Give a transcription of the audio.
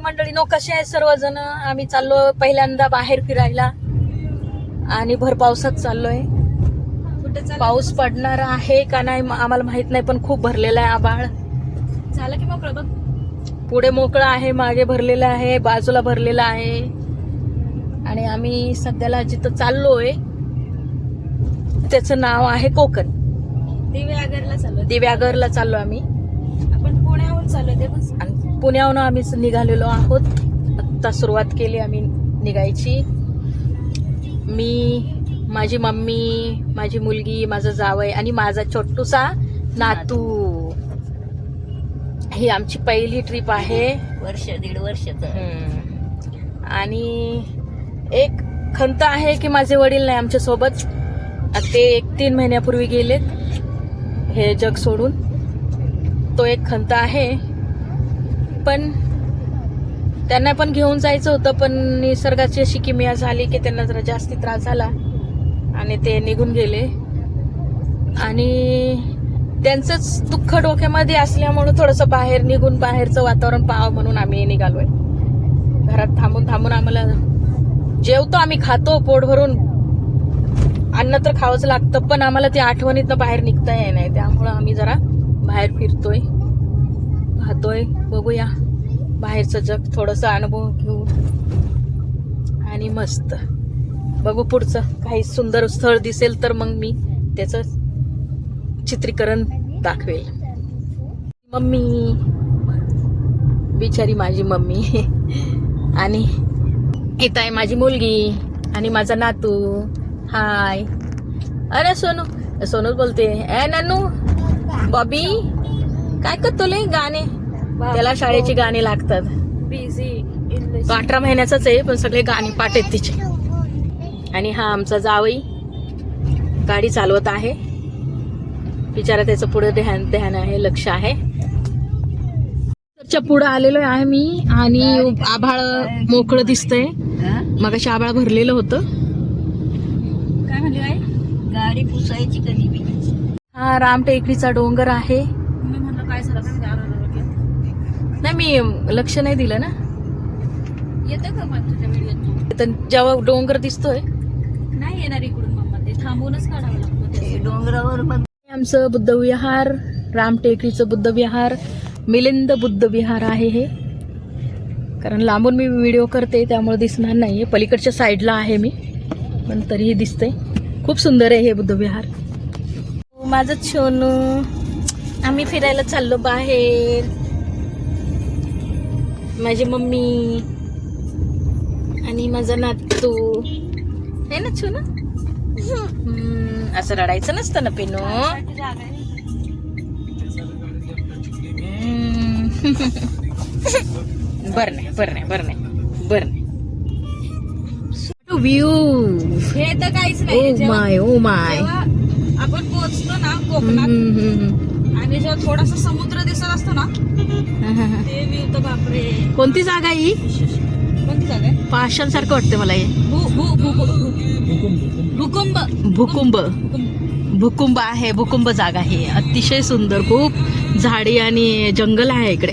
मंडळी नो कसे आहे सर्वजण. आम्ही चाललो पहिल्यांदा बाहेर फिरायला आणि भर पावसात चाललोय. पाऊस पडणार आहे का नाही आम्हाला माहित नाही, पण खूप भरलेला आहे आभाळ. झालं की मोकळं बघ. पुढे मोकळं आहे, मागे भरलेलं आहे, बाजूला भरलेलं आहे. आणि आम्ही सध्याला जिथं चाललोय त्याचं नाव आहे कोकण. दिव्यागरला चाललो. दिव्यागरला चाललो आम्ही. आपण पुण्याहून चाललो ते पण. आणि पुण्याहून आम्ही निघालेलो आहोत. आत्ता सुरुवात केली आम्ही निघायची. मी, माझी मम्मी, माझी मुलगी, माझा जावई आणि माझा छोटूसा नातू. ही आमची पहिली ट्रिप आहे. दीड वर्षाचं. आणि एक खंत आहे की माझे वडील नाही आमच्या सोबत. ते 3 महिन्यापूर्वी गेलेत हे जग सोडून. तो एक खंत आहे. पण त्यांना पण घेऊन जायचं होतं, पण निसर्गाची अशी किमया झाली की त्यांना जरा जास्ती त्रास झाला आणि ते निघून गेले. आणि त्यांचंच दुःख डोक्यामध्ये असल्यामुळे थोडंसं बाहेर निघून बाहेरचं वातावरण पाहावं म्हणून आम्ही निघालोय. घरात थांबून थांबून आम्हाला जेवतो आम्ही, खातो पोट भरून, अन्न तर खावंच लागतं, पण आम्हाला ते आठवणीतनं बाहेर निघता येत नाही. त्यामुळं आम्ही जरा बाहेर फिरतोय, पाहतोय, बघूया बाहेरचं जग, थोडंसं अनुभव घेऊ आणि मस्त बघू पुढचं. काही सुंदर स्थळ दिसेल तर मग मी त्याचं चित्रीकरण दाखवेल. मम्मी, बिचारी माझी मम्मी. आणि इथं आहे माझी मुलगी आणि माझा नातू. हाय. अरे सोनू, सोनूच बोलते. ए नानू, बॉबी काय करतो लय गाणे. त्याला शाळेची गाणी लागतात. बिझी. 18 महिन्याचाच आहे, पण सगळे गाणी पाठ आहेत तिचे. आणि हा आमचा जावई गाडी चालवत आहे. बिचारा त्याचं पुढे ध्यान आहे, लक्ष आहे. पुढे आलेलो आहे मी आणि आभाळ मोकळं दिसतंय. मगाशी आभाळ भरलेलं होतं. काय म्हणली बाई? गाडी पुसायची कधी बी. हा रामटेकडीचा डोंगर आहे. मी म्हणलं काय झालं काय नाही, मी लक्ष नाही दिलं ना. येतं का मग तुझ्या व्हिडिओत? तर जेव्हा डोंगर दिसतोय नाही येणार इकडून मम्मा, ते थांबूनच काढावं लागतं डोंगरावर. आमचं बुद्ध विहार, रामटेकडीचं बुद्ध विहार, मिलिंद बुद्ध विहार आहे हे. कारण लांबून मी व्हिडिओ करते त्यामुळे दिसणार नाही. पलीकडच्या साईडला आहे मी, पण तरीही दिसतंय. खूप सुंदर आहे हे बुद्ध विहार. माझं छोनू, आम्ही फिरायला चाललो बाहेर. माझी मम्मी आणि माझा नातू आहे ना छोनू. असं रडायचं नसतं ना पिनू. बर नाही. व्ह्यू हे तर काहीच ओ नाही. माय जेव्हा आपण पोहोचतो ना कोकणात आणि जेव्हा थोडासा समुद्र दिसत असतो ना, ते व्ह्यू तर बापरे. कोणती जागा आहे ही? कोणती जागा आहे? पाषाणसारखं वाटतं मला हे. भूकंप. भूकुंभ आहे. भूकुंभ जागा आहे. अतिशय सुंदर, खूप झाडी आणि जंगल आहे इकडे.